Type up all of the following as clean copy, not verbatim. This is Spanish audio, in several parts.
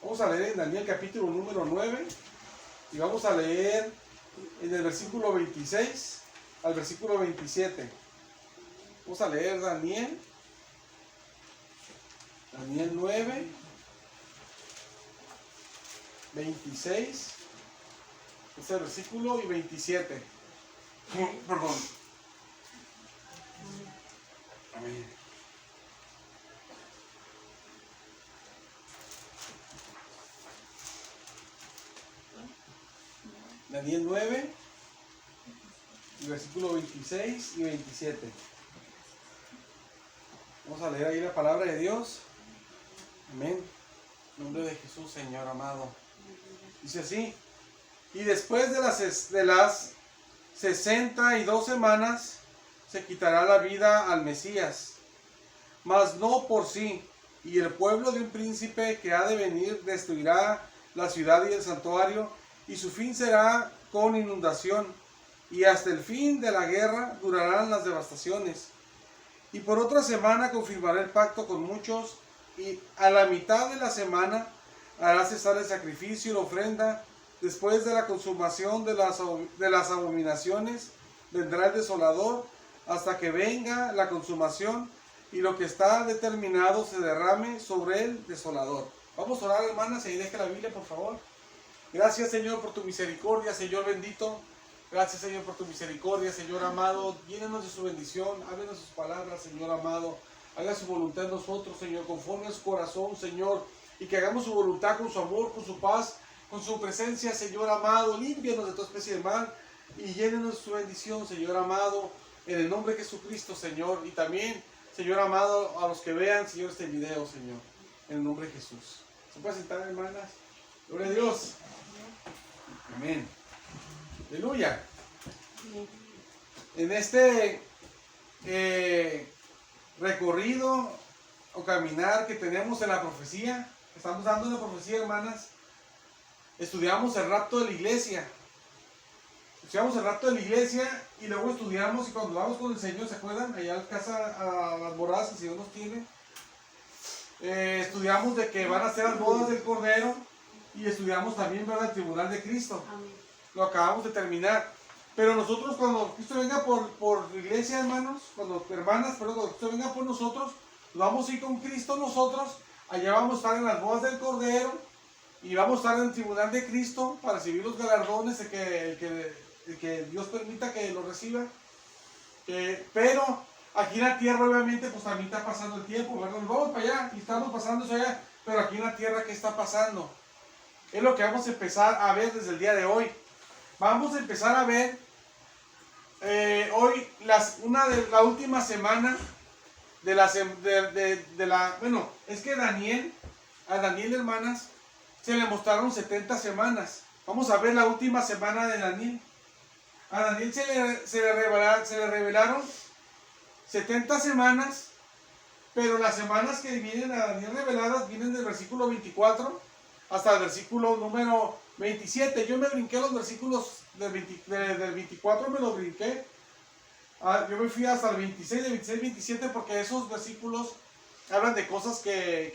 Vamos a leer en Daniel capítulo número 9 y vamos a leer en el versículo 26 al versículo 27. Vamos a leer Daniel 9, 26, este versículo y 27. Perdón. Amén. Daniel 9, versículo 26 y 27. Vamos a leer ahí la palabra de Dios. Amén. En nombre de Jesús, Señor amado. Dice así: y después de las 62 semanas se quitará la vida al Mesías, mas no por sí, y el pueblo de un príncipe que ha de venir destruirá la ciudad y el santuario, y su fin será con inundación, y hasta el fin de la guerra durarán las devastaciones. Y por otra semana confirmará el pacto con muchos, y a la mitad de la semana hará cesar el sacrificio y la ofrenda. Después de la consumación de las abominaciones, vendrá el desolador, hasta que venga la consumación y lo que está determinado se derrame sobre el desolador. Vamos a orar, hermanas, y deje la Biblia, por favor. Gracias, Señor, por tu misericordia, Señor bendito. Gracias, Señor, por tu misericordia, Señor amado. Llénenos de su bendición, háblenos sus palabras, Señor amado. Haga su voluntad en nosotros, Señor, conforme a su corazón, Señor. Y que hagamos su voluntad con su amor, con su paz, con su presencia, Señor amado. Límpianos de toda especie de mal y llénenos de su bendición, Señor amado. En el nombre de Jesucristo, Señor. Y también, Señor amado, a los que vean, Señor, este video, Señor. En el nombre de Jesús. ¿Se puede sentar, hermanas? Gloria a Dios. Amén. Aleluya. En este recorrido o caminar que tenemos en la profecía, estamos dando en la profecía, hermanas, estudiamos el rapto de la iglesia. Estudiamos el rapto de la iglesia y luego estudiamos, y cuando vamos con el Señor, ¿se acuerdan? Allá en casa, a las moradas que el Señor nos tiene. Estudiamos de que van a ser las bodas del Cordero y estudiamos también, ¿verdad?, el tribunal de Cristo. Amén. Lo acabamos de terminar. Pero nosotros, cuando Cristo venga por la iglesia, hermanos, cuando Cristo venga por nosotros, vamos a ir con Cristo nosotros. Allá vamos a estar en las bodas del Cordero y vamos a estar en el tribunal de Cristo para recibir los galardones, el que Dios permita que lo reciba. Pero aquí en la tierra, obviamente, pues también está pasando el tiempo, ¿verdad? Nos vamos para allá y estamos pasando eso allá, pero aquí en la tierra, ¿qué está pasando? Es lo que vamos a empezar a ver desde el día de hoy. Vamos a empezar a ver hoy la última semana es que a Daniel, hermanas, se le mostraron 70 semanas. Vamos a ver la última semana de Daniel. A Daniel se le revelaron 70 semanas, pero las semanas que vienen a Daniel reveladas vienen del versículo 24 hasta el versículo número 27. Yo me brinqué los versículos del 24, me los brinqué. Yo me fui hasta el 26, del 26 al 27, porque esos versículos hablan de cosas que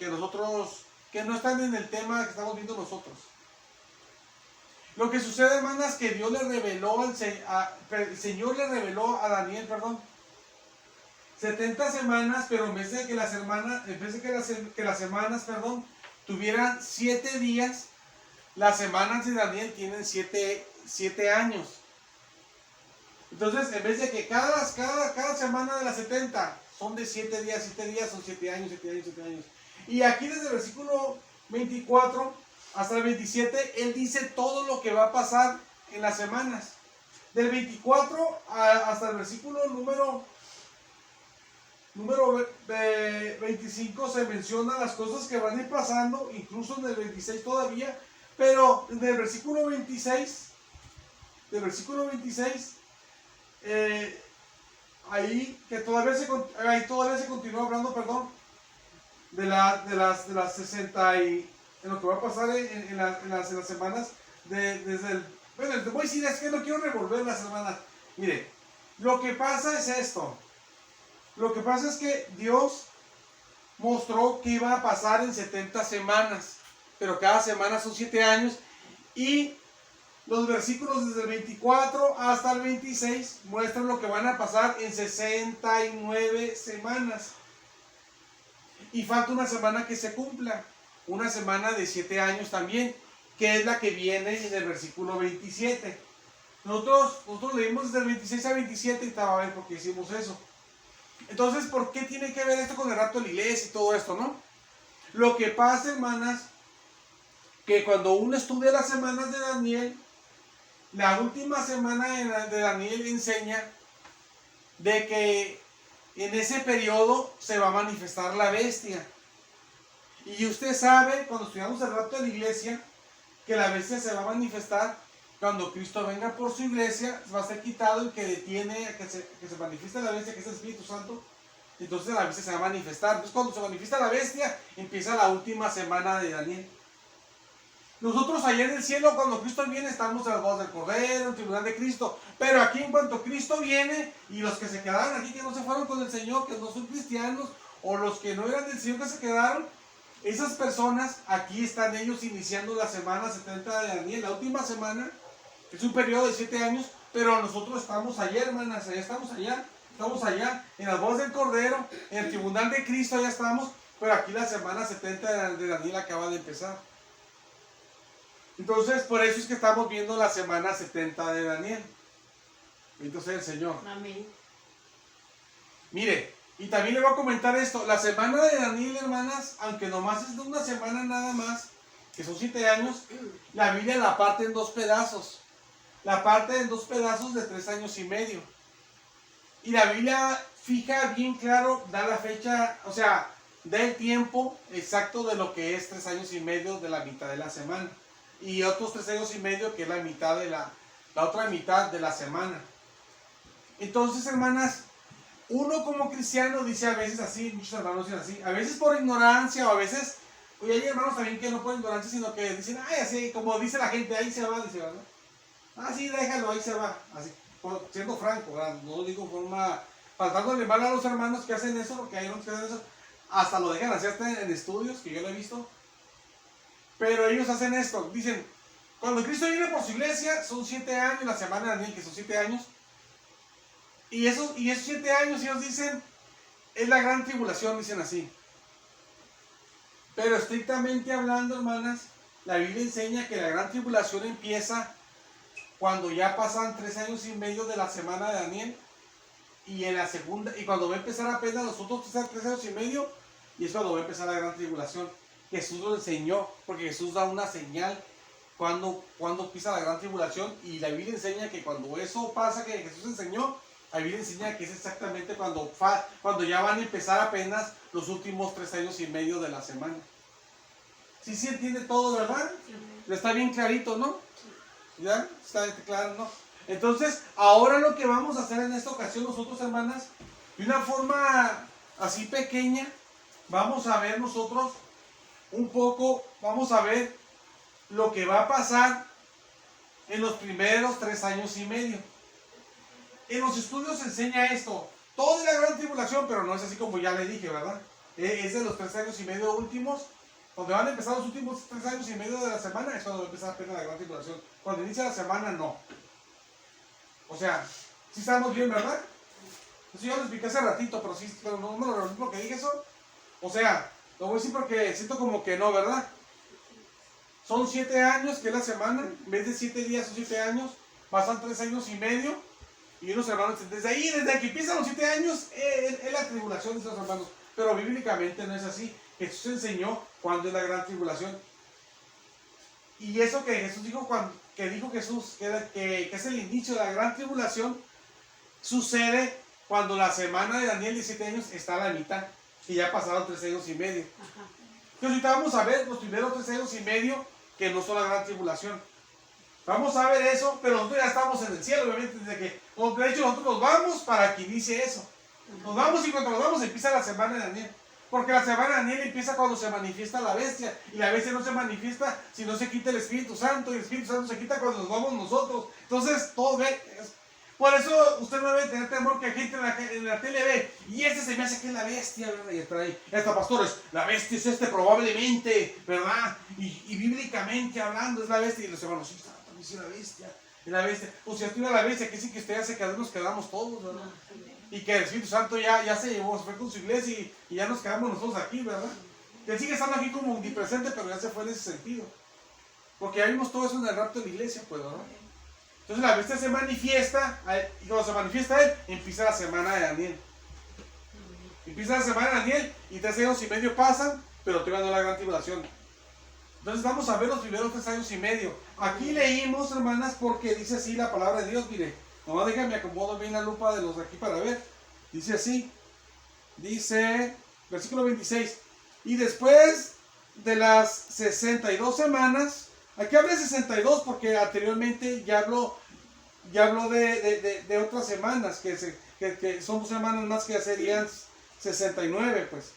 no están en el tema que estamos viendo nosotros. Lo que sucede, hermanas, que Dios le reveló el Señor le reveló a Daniel, 70 semanas, pero en vez de que las semanas, tuvieran 7 días, las semanas de Daniel tienen 7 años. Entonces, en vez de que cada semana de las 70 son de 7 días, son 7 años. Y aquí desde el versículo 24 hasta el 27, él dice todo lo que va a pasar en las semanas. Del 24 hasta el versículo número 25 se mencionan las cosas que van a ir pasando, incluso en el 26 todavía, pero del versículo 26, ahí todavía se continúa hablando, de las 60 y en lo que va a pasar en las semanas desde el... Bueno, te voy a decir, es que no quiero revolver las semanas. Mire, lo que pasa es esto. Lo que pasa es que Dios mostró que iba a pasar en 70 semanas. pero cada semana son 7 años. Y los versículos desde el 24 hasta el 26 muestran lo que van a pasar en 69 semanas. Y falta una semana que se cumpla, una semana de 7 años también, que es la que viene en el versículo 27. Nosotros leímos desde el 26 al 27 y estaba a ver por qué hicimos eso. Entonces, ¿por qué tiene que ver esto con el rapto de la iglesia y todo esto, no? Lo que pasa, hermanas, que cuando uno estudia las semanas de Daniel, la última semana de Daniel enseña de que en ese periodo se va a manifestar la bestia. Y usted sabe, cuando estudiamos el rapto de la iglesia, que la bestia se va a manifestar cuando Cristo venga por su iglesia, va a ser quitado el que detiene a que se manifieste la bestia, que es el Espíritu Santo. Entonces la bestia se va a manifestar. Entonces cuando se manifiesta la bestia, empieza la última semana de Daniel. Nosotros allá en el cielo, cuando Cristo viene, estamos en las bodas del Cordero, en el tribunal de Cristo. Pero aquí, en cuanto Cristo viene, y los que se quedaron aquí, que no se fueron con el Señor, que no son cristianos, o los que no eran del Señor que se quedaron, esas personas, aquí están ellos iniciando la semana 70 de Daniel, la última semana. Es un periodo de 7 años, pero nosotros estamos allá, hermanas, estamos allá, en las bodas del Cordero, en el tribunal de Cristo, allá estamos, pero aquí la semana 70 de Daniel acaba de empezar. Entonces, por eso es que estamos viendo la semana 70 de Daniel. Bendito sea el Señor. Amén. Mire, y también le voy a comentar esto. La semana de Daniel, hermanas, aunque nomás es de una semana nada más, que son 7 años, la Biblia la parte en 2 pedazos. La parte en 2 pedazos de 3 años y medio. Y la Biblia fija bien claro, da la fecha, o sea, da el tiempo exacto de lo que es 3 años y medio de la mitad de la semana. Y otros 3 años y medio que es la mitad de la otra mitad de la semana. Entonces, hermanas, uno como cristiano dice a veces así, muchos hermanos dicen así, a veces por ignorancia o a veces, oye, hay hermanos también que no por ignorancia, sino que dicen, ay, así, como dice la gente, ahí se va, dice, ¿verdad? Ah, sí, déjalo, ahí se va, así, siendo franco, ¿verdad? No lo digo forma, faltándole mal a los hermanos que hacen eso, porque hay unos que hacen eso, hasta lo dejan hacer en estudios, que yo lo he visto. Pero ellos hacen esto, dicen, cuando Cristo viene por su iglesia, son 7 años, la semana de Daniel, que son 7 años. Y esos 7 años, ellos dicen, es la gran tribulación, dicen así. Pero estrictamente hablando, hermanas, la Biblia enseña que la gran tribulación empieza cuando ya pasan 3 años y medio de la semana de Daniel. Y en la segunda, y cuando va a empezar apenas los otros 3 años y medio, y es cuando va a empezar la gran tribulación. Jesús lo enseñó, porque Jesús da una señal cuando pisa la gran tribulación, y la Biblia enseña que cuando eso pasa, que Jesús enseñó, la Biblia enseña que es exactamente cuando ya van a empezar apenas los últimos 3 años y medio de la semana. ¿Sí se entiende todo, verdad? Está bien clarito, ¿no? ¿Ya? Está claro, ¿no? Entonces, ahora lo que vamos a hacer en esta ocasión nosotros, hermanas, de una forma así pequeña, vamos a ver nosotros un poco, vamos a ver lo que va a pasar en los primeros 3 años y medio. En los estudios se enseña esto, toda la gran tribulación, pero no es así como ya le dije, ¿verdad? Es de los 3 años y medio últimos, donde van a empezar los últimos 3 años y medio de la semana, es cuando va a empezar apenas la gran tribulación. Cuando inicia la semana, no. O sea, sí estamos bien, ¿verdad? Eso yo lo expliqué hace ratito, pero no me lo revolví porque dije eso. O sea, lo voy a decir porque siento como que no, ¿verdad? Son 7 años, que es la semana. En vez de 7 días son 7 años. Pasan 3 años y medio. Y unos hermanos, desde que empiezan los 7 años, es la tribulación de los hermanos. Pero bíblicamente no es así. Jesús enseñó cuándo es la gran tribulación. Y eso que Jesús dijo, que es el inicio de la gran tribulación, sucede cuando la semana de Daniel de 7 años está a la mitad. Y ya pasaron 3 años y medio. Entonces ahorita vamos a ver los primeros 3 años y medio que no son la gran tribulación. Vamos a ver eso, pero nosotros ya estamos en el cielo, obviamente, de hecho nosotros nos vamos para que inicie eso. Nos vamos y cuando nos vamos empieza la semana de Daniel. Porque la semana de Daniel empieza cuando se manifiesta la bestia. Y la bestia no se manifiesta si no se quita el Espíritu Santo. Y el Espíritu Santo se quita cuando nos vamos nosotros. Entonces, todo Por eso usted no debe tener temor que gente en la tele ve, y este se me hace que es la bestia, ¿verdad? Y está ahí, pastores, la bestia es probablemente, ¿verdad? Y bíblicamente hablando es la bestia, y los hermanos, sí, también es la bestia, es la bestia. Pues si activa la bestia, que sí que usted hace que nos quedamos todos, ¿verdad? Y que el Espíritu Santo ya se llevó, se fue con su iglesia y ya nos quedamos nosotros aquí, ¿verdad? Que sigue estando aquí como omnipresente, pero ya se fue en ese sentido. Porque ya vimos todo eso en el rapto de la iglesia, pues, ¿verdad? Entonces la bestia se manifiesta, y cuando se manifiesta él, empieza la semana de Daniel. Empieza la semana de Daniel, y 3 años y medio pasan, pero todavía no la gran tribulación. Entonces vamos a ver los primeros 3 años y medio. Aquí leímos, hermanas, porque dice así la palabra de Dios, mire. Nomás déjame acomodo bien la lupa de los de aquí para ver. Dice así. Dice, versículo 26. Y después de las 62 semanas, aquí habla de 62 porque anteriormente ya habló de otras semanas, que son semanas más que serían 69, pues.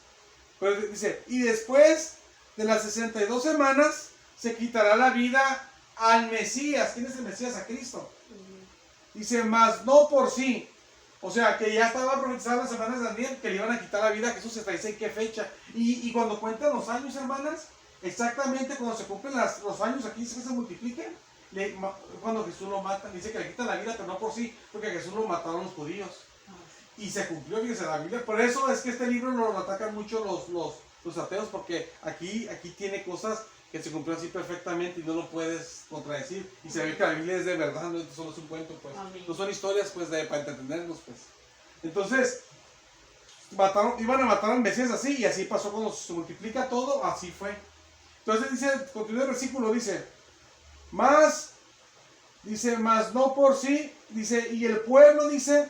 Pero dice, y después de las 62 semanas, se quitará la vida al Mesías. ¿Quién es el Mesías? A Cristo. Dice, mas no por sí. O sea, que ya estaba profetizado las semanas de Daniel que le iban a quitar la vida a Jesús. Hasta dice qué fecha. Y cuando cuentan los años, hermanas, exactamente cuando se cumplen los años, aquí dice que se multipliquen. Cuando Jesús lo mata, dice que le quitan la vida, pero no por sí, porque a Jesús lo mataron los judíos. Y se cumplió, fíjese, la Biblia. Por eso es que este libro lo atacan mucho los ateos, porque aquí tiene cosas que se cumplió así perfectamente y no lo puedes contradecir. Y se ve que la Biblia es de verdad, no solo es un cuento, pues. No son historias, pues, para entretenernos, pues. Entonces, iban a matar al Mesías así, y así pasó cuando se multiplica todo, así fue. Entonces dice, continúa el versículo, dice, más no por sí, dice, y el pueblo, dice,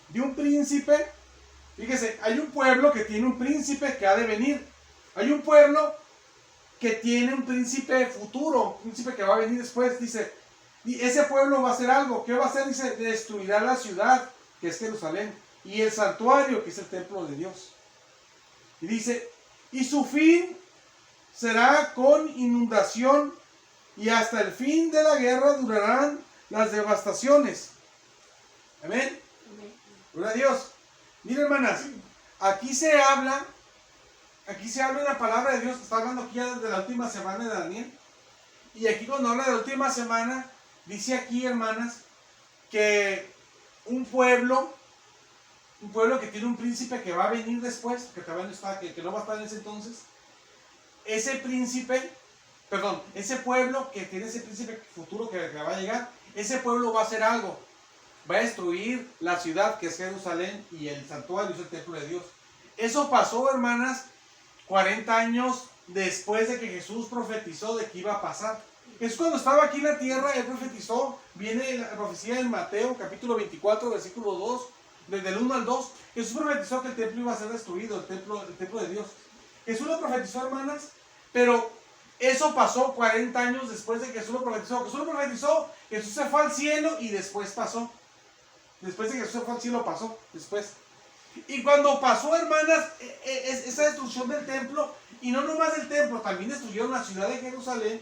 de un príncipe. Fíjese, hay un pueblo que tiene un príncipe que ha de venir. Hay un pueblo que tiene un príncipe futuro, un príncipe que va a venir después. Dice, y ese pueblo va a hacer algo. ¿Qué va a hacer? Dice, destruirá la ciudad, que es Jerusalén, y el santuario, que es el templo de Dios. Y dice, y su fin será con inundación, y hasta el fin de la guerra durarán las devastaciones. Amén. Gloria a Dios. Miren, hermanas, aquí se habla en la palabra de Dios. Está hablando aquí ya desde la última semana de Daniel. Y aquí cuando habla de la última semana, dice aquí, hermanas, que un pueblo que tiene un príncipe que va a venir después, que todavía no está, que no va a estar en ese entonces. Ese pueblo que tiene ese príncipe futuro que va a llegar, ese pueblo va a hacer algo. Va a destruir la ciudad que es Jerusalén y el santuario, es el templo de Dios. Eso pasó, hermanas, 40 años después de que Jesús profetizó de que iba a pasar. Jesús cuando estaba aquí en la tierra, él profetizó, viene la profecía en Mateo, capítulo 24, versículo 2, desde el 1 al 2. Jesús profetizó que el templo iba a ser destruido, el templo de Dios. Jesús lo profetizó, hermanas, pero eso pasó 40 años después de que Jesús lo profetizó. Jesús lo profetizó, Jesús se fue al cielo y después pasó. Después de que Jesús se fue al cielo pasó, después. Y cuando pasó, hermanas, esa destrucción del templo, y no nomás del templo, también destruyeron la ciudad de Jerusalén,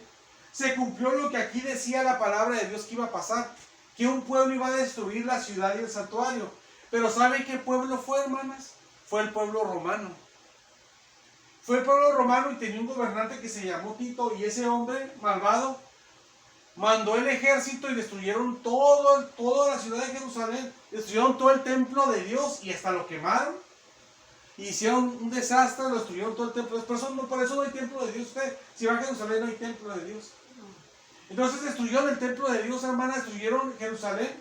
se cumplió lo que aquí decía la palabra de Dios que iba a pasar, que un pueblo iba a destruir la ciudad y el santuario. Pero ¿saben qué pueblo fue, hermanas? Fue el pueblo romano. Fue el pueblo romano y tenía un gobernante que se llamó Tito, y ese hombre malvado mandó el ejército y destruyeron toda la ciudad de Jerusalén, destruyeron todo el templo de Dios y hasta lo quemaron. Hicieron un desastre, lo destruyeron todo el templo. Por eso no hay templo de Dios. Usted, si va a Jerusalén, no hay templo de Dios. Entonces destruyeron el templo de Dios, hermana, destruyeron Jerusalén.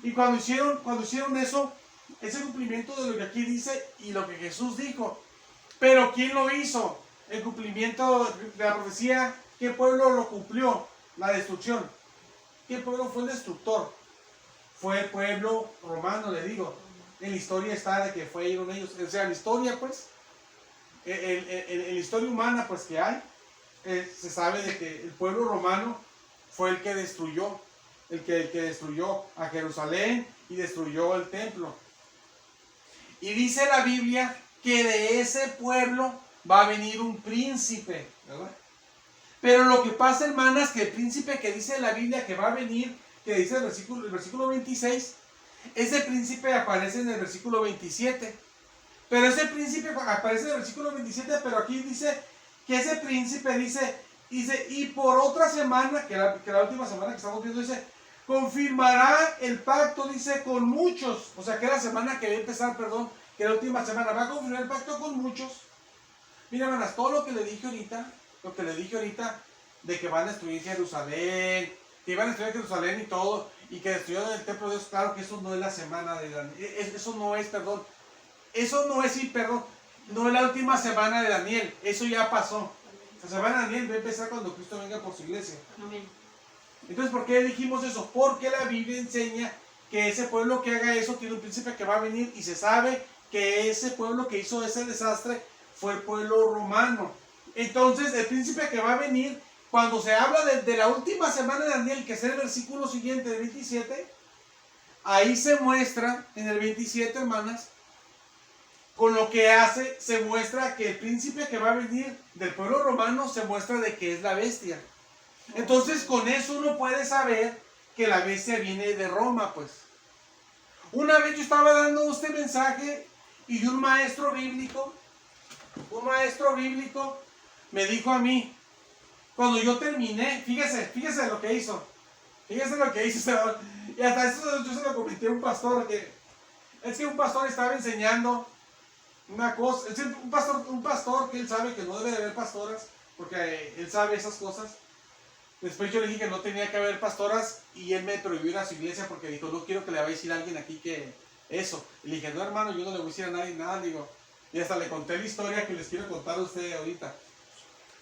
Y cuando hicieron eso, ese cumplimiento de lo que aquí dice y lo que Jesús dijo. Pero ¿quién lo hizo? El cumplimiento de la profecía, ¿qué pueblo lo cumplió? La destrucción. ¿Qué pueblo fue el destructor? Fue el pueblo romano, le digo. En la historia está de que fueron ellos. O sea, en la historia, pues, en la historia humana, pues, que hay, se sabe de que el pueblo romano fue el que destruyó, el que destruyó a Jerusalén y destruyó el templo. Y dice la Biblia que de ese pueblo va a venir un príncipe, ¿verdad? Pero lo que pasa, hermanas, que el príncipe que dice la Biblia que va a venir, que dice el versículo 26, ese príncipe aparece en el versículo 27. Pero ese príncipe aparece en el versículo 27, pero aquí dice que ese príncipe dice, y por otra semana, que la última semana que estamos viendo, dice, confirmará el pacto, dice, con muchos. O sea, que la semana que va a empezar, perdón, que la última semana va a confirmar el pacto con muchos. Mira, hermanas, todo lo que le dije ahorita, de que van a destruir Jerusalén, que iban a destruir Jerusalén y todo, y que destruyeron el templo de Dios, claro que eso no es la semana de Daniel, eso no es, perdón, no es la última semana de Daniel, eso ya pasó. La semana de Daniel va a empezar cuando Cristo venga por su iglesia. Amén. Entonces, ¿por qué dijimos eso? Porque la Biblia enseña que ese pueblo que haga eso tiene un príncipe que va a venir, y se sabe que ese pueblo que hizo ese desastre fue el pueblo romano. Entonces, el príncipe que va a venir, cuando se habla de la última semana de Daniel, que es el versículo siguiente, del 27, ahí se muestra, en el 27, hermanas, con lo que hace, se muestra que el príncipe que va a venir del pueblo romano se muestra de que es la bestia. Entonces, con eso uno puede saber que la bestia viene de Roma, pues. Una vez yo estaba dando este mensaje y un maestro bíblico me dijo a mí, cuando yo terminé, fíjese lo que hizo. Fíjese lo que hizo. Y hasta eso yo se lo comenté a un pastor, es que un pastor estaba enseñando una cosa, es un pastor que él sabe que no debe de haber pastoras, porque él sabe esas cosas. Después yo le dije que no tenía que haber pastoras, y él me prohibió ir a su iglesia porque dijo, no quiero que le vaya a decir a alguien aquí que eso. Y le dije, no, hermano, yo no le voy a decir a nadie nada, digo. Y hasta le conté la historia que les quiero contar a ustedes ahorita.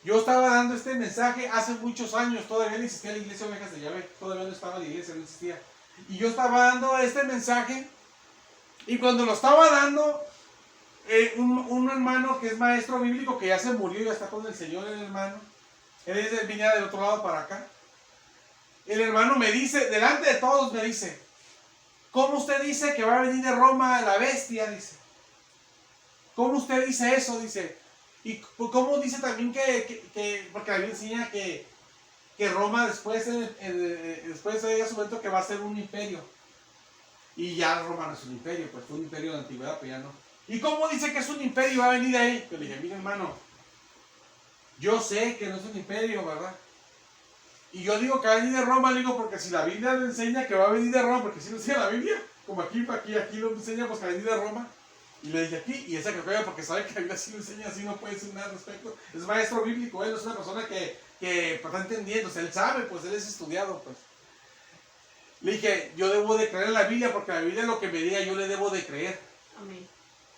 Yo estaba dando este mensaje hace muchos años, todavía no existía la iglesia Ovejas de Yahvé, todavía no estaba la iglesia, no existía. Y yo estaba dando este mensaje, y cuando lo estaba dando, un hermano que es maestro bíblico, que ya se murió, ya está con el Señor, el hermano, él venía del otro lado para acá. El hermano me dice, delante de todos me dice, ¿cómo usted dice que va a venir de Roma la bestia? Dice, ¿cómo usted dice eso? Dice, y ¿cómo dice también porque la Biblia enseña que Roma después llega su momento que va a ser un imperio? Y ya Roma no es un imperio, pues fue un imperio de la antigüedad, pero ya no. ¿Y cómo dice que es un imperio y va a venir de ahí? Yo le dije, mira, hermano, yo sé que no es un imperio, ¿verdad? Y yo digo que va a venir de Roma, digo, porque si la Biblia le enseña que va a venir de Roma, porque si lo enseña la Biblia, como aquí lo enseña, pues que va a venir de Roma. Y le dije aquí, y esa que juega porque sabe que la Biblia sí lo enseña, así no puede decir nada al respecto. Es maestro bíblico, él es una persona que está entendiendo, o sea, él sabe, pues él es estudiado, pues. Le dije, yo debo de creer en la Biblia, porque la Biblia lo que me diga yo le debo de creer. Amén.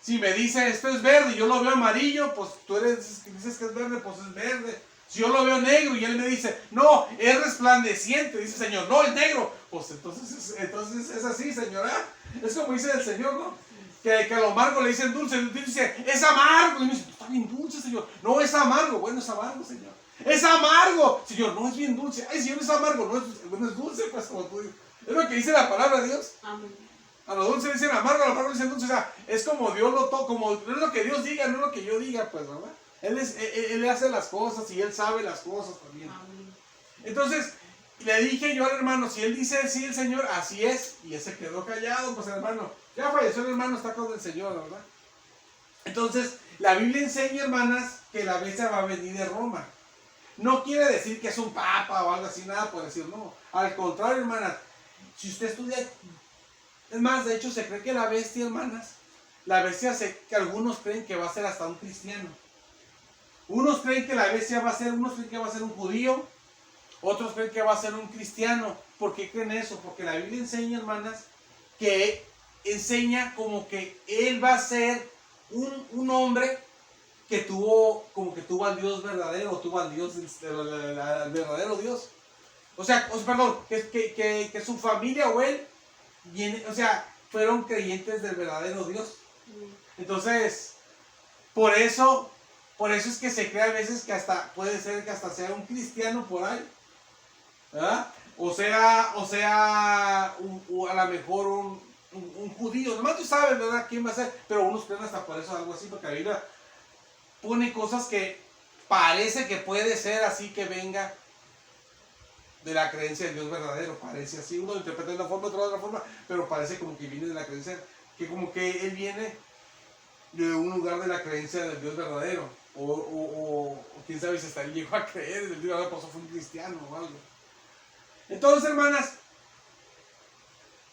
Si me dice esto es verde y yo lo veo amarillo, pues tú dices que es verde, pues es verde. Si yo lo veo negro y él me dice, no, es resplandeciente, dice el Señor, no, es negro, pues entonces es así, señora. Es como dice el Señor, ¿no? Que a lo amargo le dicen dulce, y dice, es amargo. Y me dice, está bien dulce, Señor. No, es amargo. Bueno, es amargo, Señor. Es amargo. Señor, no es bien dulce. Ay, Señor, es amargo. No es dulce, pues como tú dices. Es lo que dice la palabra de Dios. Amén. A lo dulce dicen amargo, a lo amargo dicen dulce. O sea, es como Dios lo toca, como no es lo que Dios diga, no es lo que yo diga, pues, ¿verdad? Él hace las cosas y él sabe las cosas también. Amén. Entonces, le dije yo al hermano, si él dice sí, el Señor, así es. Y él se quedó callado, pues el hermano, ya falleció el hermano, está con el Señor, ¿verdad? Entonces, la Biblia enseña, hermanas, que la bestia va a venir de Roma. No quiere decir que es un papa o algo así, nada por decir, no. Al contrario, hermanas, si usted estudia, es más, de hecho, se cree que la bestia, hermanas, que algunos creen que va a ser hasta un cristiano. Unos creen que la bestia unos creen que va a ser un judío, otros creen que va a ser un cristiano. ¿Por qué creen eso? Porque la Biblia enseña, hermanas, que enseña como que él va a ser un hombre que tuvo al Dios verdadero, tuvo al Dios, al verdadero Dios. O sea, perdón, que su familia o él fueron creyentes del verdadero Dios. Entonces, por eso es que se cree a veces que puede ser que hasta sea un cristiano por ahí, ¿verdad? O sea, a lo mejor un judío, nomás tú sabes, ¿verdad?, quién va a ser, pero unos creen hasta por eso algo así, porque la Biblia pone cosas que parece que puede ser así que venga de la creencia del Dios verdadero. Parece así, uno lo interpreta de una forma, otro de otra forma, pero parece como que viene de la creencia, que como que él viene de un lugar de la creencia del Dios verdadero. O quién sabe si hasta él llegó a creer en el Dios verdadero, por eso fue un cristiano o algo. Entonces, hermanas,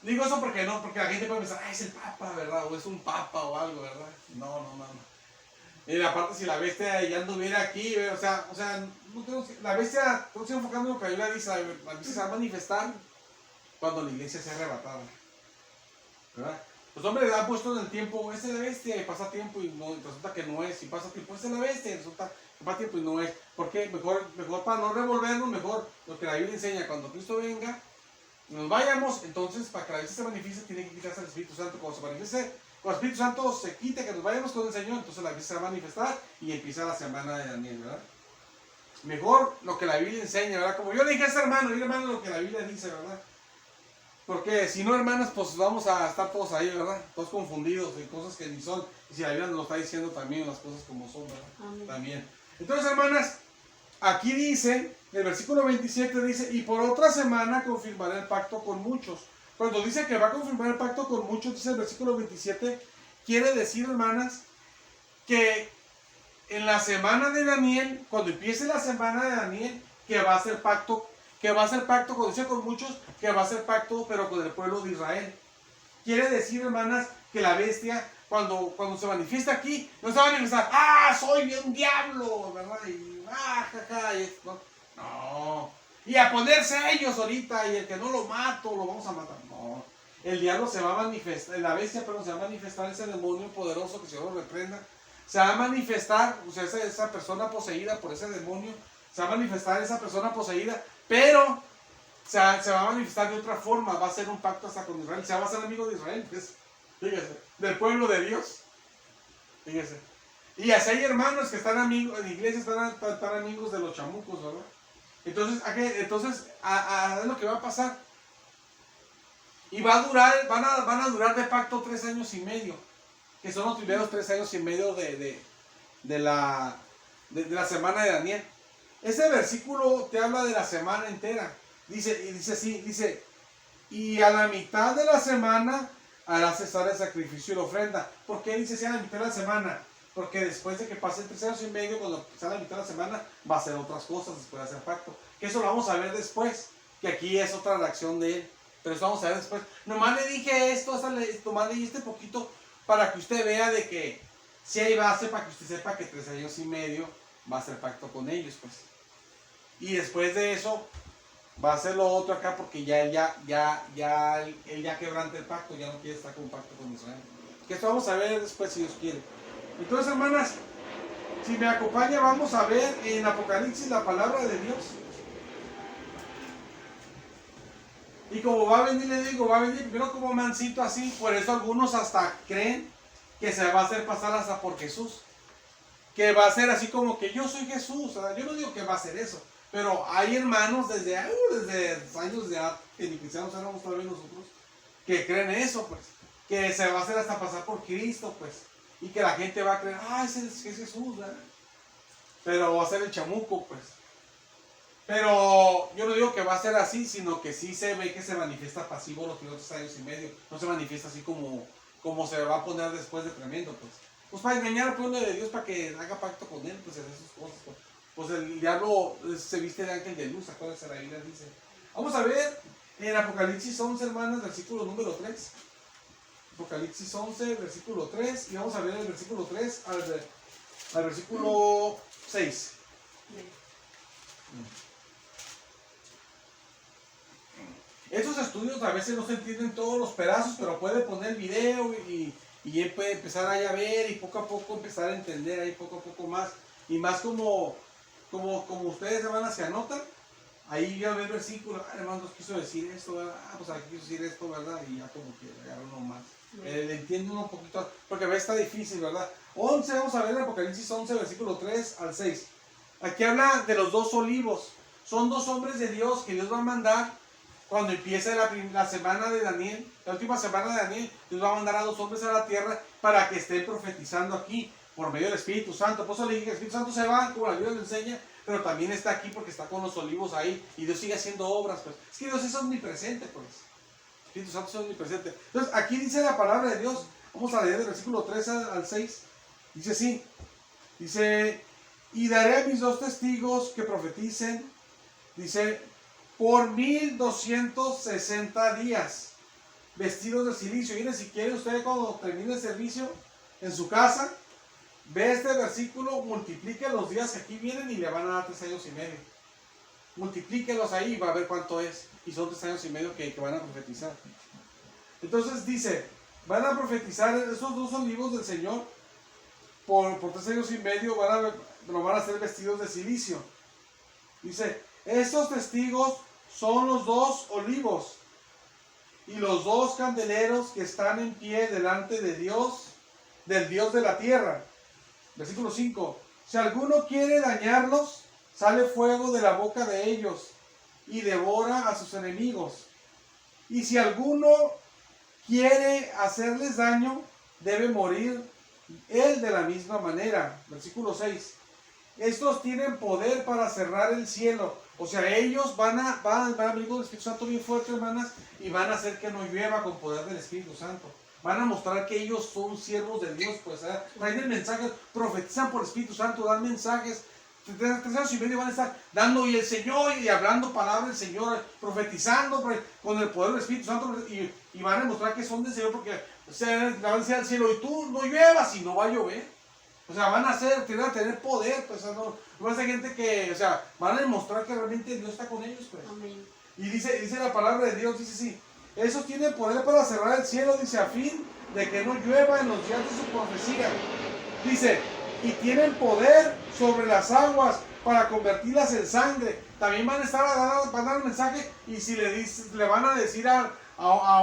digo eso porque no, porque la gente puede pensar, es el Papa, ¿verdad? O es un Papa o algo, ¿verdad? No. Y aparte, si la bestia ya anduviera aquí, o sea, no tenemos que, la bestia, estamos enfocando en lo que la Biblia dice, la bestia se va a manifestar cuando la iglesia sea arrebatada, ¿verdad? Los hombres han puesto en el tiempo, esa es la bestia, y pasa tiempo y no, resulta que no es, y pasa tiempo, esa es la bestia, y resulta que pasa tiempo y no es. ¿Por qué? Mejor para no revolvernos, mejor lo que la Biblia enseña, cuando Cristo venga, nos vayamos, entonces para que la bestia se manifieste, tiene que quitarse el Espíritu Santo. Cuando se manifieste, cuando el Espíritu Santo se quite, que nos vayamos con el Señor, entonces la bestia se va a manifestar y empieza la semana de Daniel, ¿verdad? Mejor lo que la Biblia enseña, ¿verdad? Como yo le dije a ese hermano, lo que la Biblia dice, ¿verdad? Porque si no, hermanas, pues vamos a estar todos ahí, ¿verdad? Todos confundidos en cosas que ni son. Y si la Biblia nos lo está diciendo también, las cosas como son, ¿verdad? Amén. También. Entonces, hermanas, aquí dice, el versículo 27 dice, y por otra semana confirmaré el pacto con muchos. Cuando dice que va a confirmar el pacto con muchos, dice el versículo 27, quiere decir, hermanas, que en la semana de Daniel, cuando empiece la semana de Daniel, que va a ser pacto, cuando dice con muchos, que va a ser pacto, pero con el pueblo de Israel. Quiere decir, hermanas, que la bestia, cuando se manifiesta aquí, no se va a manifestar, soy un diablo, ¿verdad? Y, jaja, y esto. No. Y a ponerse a ellos ahorita, y el que no lo mato, lo vamos a matar. No. El diablo se va a manifestar, la bestia, pero se va a manifestar ese demonio poderoso, que el Señor lo reprenda. Se va a manifestar, o sea, esa persona poseída por ese demonio, se va a manifestar esa persona poseída, pero se va a manifestar de otra forma, va a ser un pacto hasta con Israel, se va a ser amigo de Israel, pues, fíjese, del pueblo de Dios, fíjese. Y así hay hermanos que están amigos, en iglesia están amigos de los chamucos, ¿verdad? Entonces, es lo que va a pasar. Y va a durar, van a durar de pacto 3 años y medio, que son los primeros 3 años y medio de la semana de Daniel. Ese versículo te habla de la semana entera. Dice, y a la mitad de la semana hará cesar el sacrificio y la ofrenda. ¿Por qué dice así a la mitad de la semana? Porque después de que pase 3 años y medio, cuando sea la mitad de la semana, va a hacer otras cosas después de hacer pacto. Que eso lo vamos a ver después, que aquí es otra reacción de él. Pero eso vamos a ver después. Nomás le dije esto, nomás leí este poquito para que usted vea de que si hay base para que usted sepa que 3 años y medio va a hacer pacto con ellos, pues. Y después de eso va a hacer lo otro acá, porque él ya quebranta el pacto, ya no quiere estar con un pacto con Israel. Que esto vamos a ver después si Dios quiere. Entonces, hermanas, si me acompaña, vamos a ver en Apocalipsis la palabra de Dios. Y como va a venir, le digo, va a venir primero como mancito así, por eso algunos hasta creen que se va a hacer pasar hasta por Jesús. Que va a ser así como que yo soy Jesús. O sea, yo no digo que va a ser eso, pero hay hermanos desde años de que ni cristianos éramos todavía nosotros, que creen eso, pues. Que se va a hacer hasta pasar por Cristo, pues. Y que la gente va a creer, ese es Jesús, ¿verdad? Pero va a ser el chamuco, pues. Pero yo no digo que va a ser así, sino que sí se ve que se manifiesta pasivo los primeros 3 años y medio. No se manifiesta así como se va a poner después de tremendo, pues. Pues para engañar al pueblo de Dios, para que haga pacto con él, pues en esas cosas. Pues el diablo se viste de ángel de luz, acuérdense, la Biblia dice. Vamos a ver en Apocalipsis 11, hermanas, versículo número 3. Apocalipsis 11, versículo 3. Y vamos a ver el versículo 3 al versículo 6. Estos estudios a veces no se entienden todos los pedazos, pero puede poner video y él puede empezar ahí a ver y poco a poco empezar a entender ahí poco a poco más. Y más como ustedes, hermanas, se anotan, ahí ya ve el versículo, hermanos, quiso decir esto, ¿verdad? Pues aquí quiso decir esto, ¿verdad? Y ya como que agarra uno más. Le entiende uno un poquito, porque a veces está difícil, ¿verdad? 11, vamos a ver el Apocalipsis 11, versículo 3 al 6. Aquí habla de los 2 olivos. Son 2 hombres de Dios que Dios va a mandar cuando empiece la semana de Daniel, la última semana de Daniel. Dios va a mandar a 2 hombres a la tierra para que estén profetizando aquí por medio del Espíritu Santo. Por eso le dije que el Espíritu Santo se va, como la Biblia lo enseña, pero también está aquí porque está con los olivos ahí, y Dios sigue haciendo obras, pues. Es que Dios es omnipresente, pues. El Espíritu Santo es omnipresente. Entonces, aquí dice la palabra de Dios, vamos a leer del versículo 3 al 6, dice así, dice, y daré a mis 2 testigos que profeticen, dice, por 1260 días, vestidos de silicio. Miren, si quiere usted cuando termine el servicio en su casa, ve este versículo, multiplique los días que aquí vienen y le van a dar 3 años y medio. Multiplíquelos ahí y va a ver cuánto es. Y son 3 años y medio que van a profetizar. Entonces dice, van a profetizar esos 2 olivos del Señor por 3 años y medio, lo van a hacer vestidos de silicio. Dice, estos testigos son los 2 olivos y los 2 candeleros que están en pie delante de Dios, del Dios de la tierra. Versículo 5. Si alguno quiere dañarlos, sale fuego de la boca de ellos y devora a sus enemigos. Y si alguno quiere hacerles daño, debe morir él de la misma manera. Versículo 6. Estos tienen poder para cerrar el cielo. O sea, ellos van a venir con el Espíritu Santo bien fuerte, hermanas, y van a hacer que no llueva con poder del Espíritu Santo. Van a mostrar que ellos son siervos de Dios, pues, traen el mensaje, profetizan por el Espíritu Santo, dan mensajes. 3 años y medio van a estar dando y el Señor y hablando palabras del Señor, profetizando con el poder del Espíritu Santo, y van a mostrar que son del Señor, porque van a decir al cielo, y tú no lluevas, y no va a llover. O sea, van a tener poder, pues, no va a ser gente que, o sea, van a demostrar que realmente Dios está con ellos, pues. Amén. Y dice la palabra de Dios, dice así, esos tienen poder para cerrar el cielo, dice, a fin de que no llueva en los días de su profecía. Dice, y tienen poder sobre las aguas para convertirlas en sangre. También van a dar el mensaje, y si le van a decir a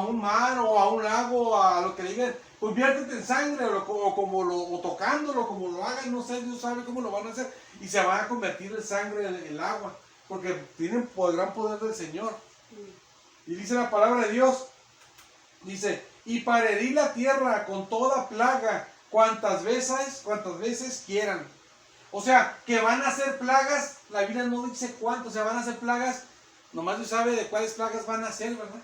un mar o a un lago, a lo que le digan, conviértete en sangre, o tocándolo, como lo hagan, no sé, Dios sabe cómo lo van a hacer, y se va a convertir en sangre el agua, porque tienen gran poder del Señor. Y dice la palabra de Dios, dice, y para herir la tierra con toda plaga, cuantas veces quieran. O sea, que van a ser plagas, la Biblia no dice cuánto, o sea, van a ser plagas, nomás Dios sabe de cuáles plagas van a ser, ¿verdad?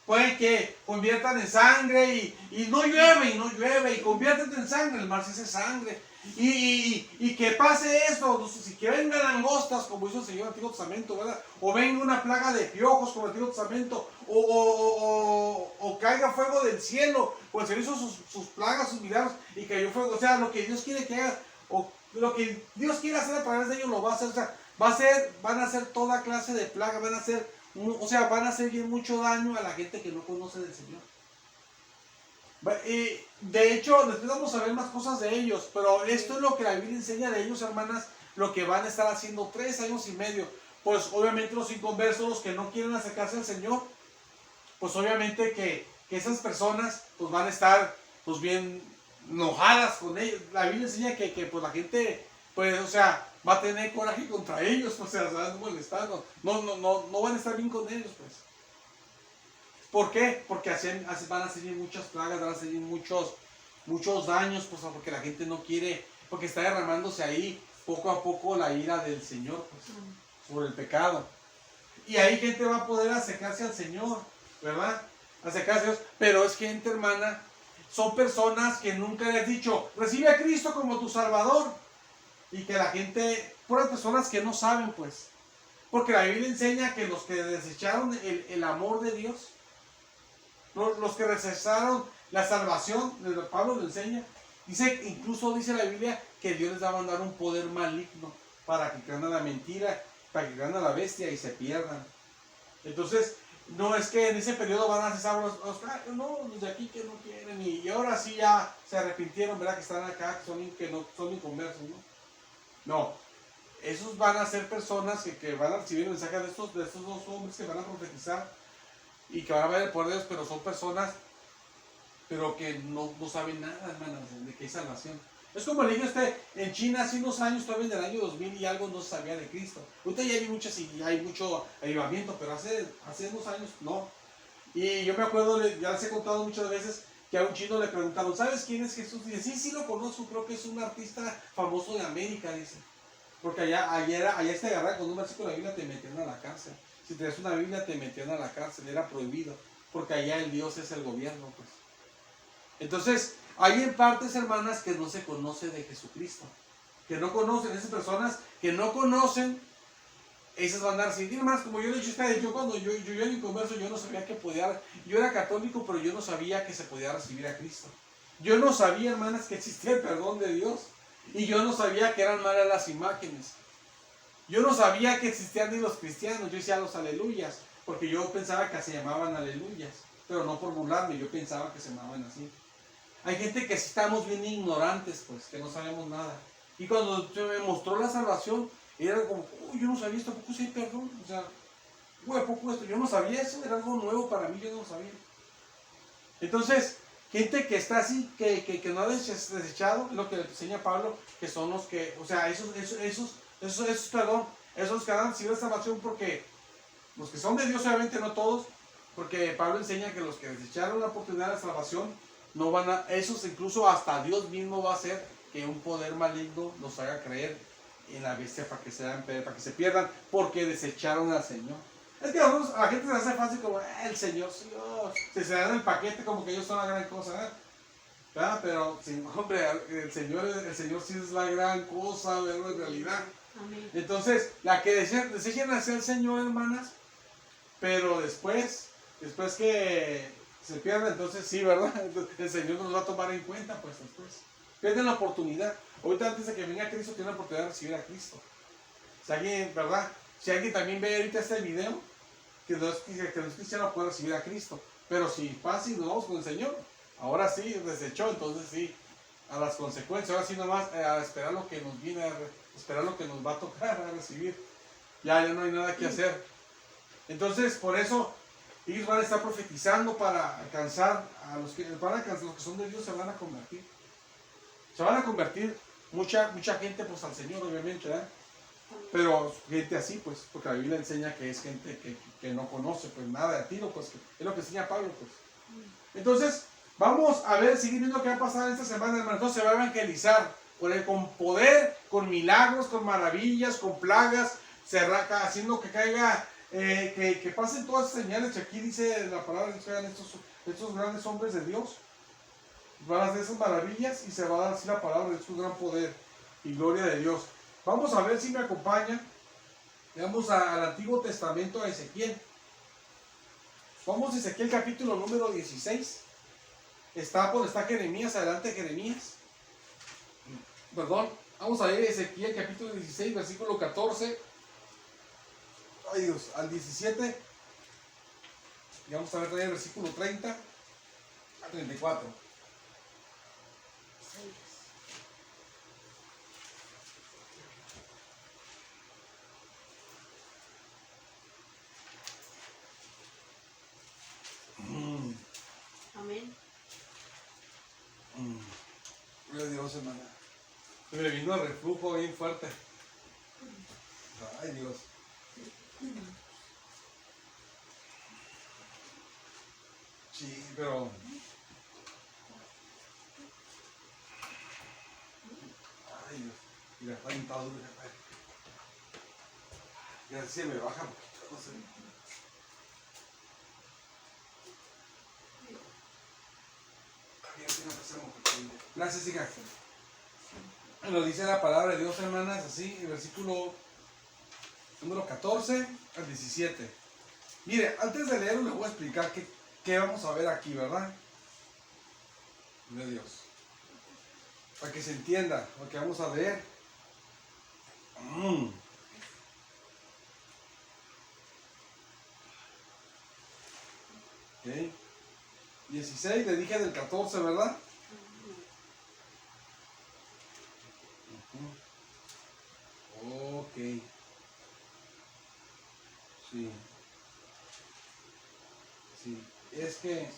Puede que conviertan en sangre y no llueve, y conviértete en sangre, el mar se hace sangre. Y que pase esto, si que vengan langostas, como hizo el Señor en el Antiguo Testamento, ¿verdad? O venga una plaga de piojos, como en el Antiguo Testamento, o caiga fuego del cielo, pues Él hizo sus plagas, sus milagros, y cayó fuego. O sea, lo que Dios quiere que haga, o lo que Dios quiere hacer a través de ellos, lo va a hacer. O sea, van a hacer toda clase de plagas, van a hacer bien mucho daño a la gente que no conoce del Señor. De hecho, después vamos a ver más cosas de ellos, pero esto es lo que la Biblia enseña de ellos, hermanas, lo que van a estar haciendo 3 años y medio. Pues obviamente los inconversos, los que no quieren acercarse al Señor, pues obviamente que esas personas pues van a estar pues bien enojadas con ellos. La Biblia enseña que pues la gente, pues, o sea, va a tener coraje contra ellos, pues, o sea, se van a molestar, no van a estar bien con ellos, pues. ¿Por qué? Porque van a seguir muchas plagas, van a seguir muchos daños, pues, porque la gente no quiere, porque está derramándose ahí poco a poco la ira del Señor, pues, sobre el pecado. Y ahí gente va a poder acercarse al Señor, ¿verdad? Acercarse a Dios, pero es gente, hermana, son personas que nunca les has dicho, recibe a Cristo como tu Salvador. Y que la gente, puras personas que no saben, pues. Porque la Biblia enseña que los que desecharon el amor de Dios, los que rechazaron la salvación, Pablo lo enseña, incluso dice la Biblia que Dios les va a mandar un poder maligno para que crean a la mentira, para que crean a la bestia y se pierdan. Entonces, no es que en ese periodo van a cesar los de aquí que no quieren, y ahora sí ya se arrepintieron, ¿verdad? Que están acá, que no son inconversos, ¿no? No, esos van a ser personas que van a recibir el mensaje de estos 2 hombres que van a profetizar y que van a ver el poder de Dios, pero son personas pero que no saben nada, hermanas, de que hay salvación. Es como le dije a usted, en China hace unos años, todavía en el año 2000 y algo, no se sabía de Cristo. Ahorita ya hay mucho avivamiento, pero hace unos años no. Y yo me acuerdo, ya les he contado muchas veces, que a un chino le preguntaron, ¿sabes quién es Jesús? Dice, sí lo conozco, creo que es un artista famoso de América, dice. Porque allá te agarraban con un versículo de la Biblia, te metían a la cárcel. Si tenías una Biblia, te metían a la cárcel, era prohibido. Porque allá el Dios es el gobierno, pues. Entonces, hay en partes, hermanas, que no se conoce de Jesucristo. Que no conocen, esas personas que no conocen, esas van a dar sin más. Como yo le he dicho a ustedes, yo cuando yo en mi converso, yo no sabía que podía, yo era católico, pero yo no sabía que se podía recibir a Cristo. Yo no sabía, hermanas, que existía el perdón de Dios. Y yo no sabía que eran malas las imágenes. Yo no sabía que existían ni los cristianos. Yo decía los aleluyas, porque yo pensaba que se llamaban aleluyas. Pero no por burlarme, yo pensaba que se llamaban así. Hay gente que sí estamos bien ignorantes, pues, que no sabemos nada. Y cuando se me mostró la salvación, era como, uy, yo no sabía esto, ¿a poco sí hay perdón? O sea, uy, ¿a poco esto? Yo no sabía eso, era algo nuevo para mí, yo no lo sabía. Entonces, gente que está así, que no ha desechado, es lo que le enseña Pablo, que son los que, o sea, esos que han recibido esta salvación, porque los que son de Dios, obviamente no todos, porque Pablo enseña que los que desecharon la oportunidad de la salvación, no van a, esos incluso hasta Dios mismo va a hacer que un poder maligno los haga creer en la bestia para que se pierdan, porque desecharon al Señor. Es que a la gente se hace fácil como, el Señor, se dan el paquete como que ellos son la gran cosa, ¿verdad? Pero, hombre, el Señor sí es la gran cosa, ¿verdad? En realidad. Amén. Entonces, la que desechen hacer el Señor, hermanas, pero después que se pierda, entonces sí, ¿verdad? El Señor nos va a tomar en cuenta, pues después. Pierden la oportunidad. Ahorita antes de que venga Cristo, tiene la oportunidad de recibir a Cristo. Si alguien, ¿verdad? Si alguien también ve ahorita este video, que no es cristiano, puede recibir a Cristo. Pero si pasa y nos vamos con el Señor, ahora sí, desechó, entonces sí, a las consecuencias, ahora sí nomás a esperar lo que nos viene, esperar lo que nos va a tocar a recibir. Ya no hay nada que hacer. Entonces, por eso, ellos van a estar profetizando para alcanzar a los que son de Dios, se van a convertir. Se van a convertir mucha gente pues al Señor, obviamente, ¿verdad? Pero gente así, pues, porque la Biblia enseña que es gente que no conoce pues nada de tiro, pues, es lo que enseña Pablo, pues. Entonces, vamos a ver, seguir viendo qué va a pasar esta semana, hermano. Entonces se va a evangelizar con poder, con milagros, con maravillas, con plagas, haciendo que caiga, que pasen todas esas señales. Aquí dice la palabra de Dios, estos grandes hombres de Dios van a hacer esas maravillas y se va a dar así la palabra de su gran poder y gloria de Dios. Vamos a ver si me acompaña. Vamos al Antiguo Testamento, a Ezequiel. Vamos a Ezequiel capítulo número 16. Está Jeremías, adelante Jeremías. Perdón, vamos a ir a Ezequiel capítulo 16, versículo 14. Ay Dios, al 17. Y vamos a ver también el versículo 30 a 34. Amén. Gloria a Dios, hermana. Me vino el reflujo bien fuerte. Ay, Dios. Sí, pero... Ay, Dios. Mira, está pintado duro. Y así se me baja un poquito, no sé. Gracias, hija. Lo dice la palabra de Dios, hermanas, así, el versículo número 14 al 17. Mire, antes de leerlo les voy a explicar qué vamos a ver aquí, ¿verdad? De Dios. Para que se entienda lo que vamos a leer. Ok. 16, le dije del 14, ¿verdad? Ok. Sí. Sí. Es que...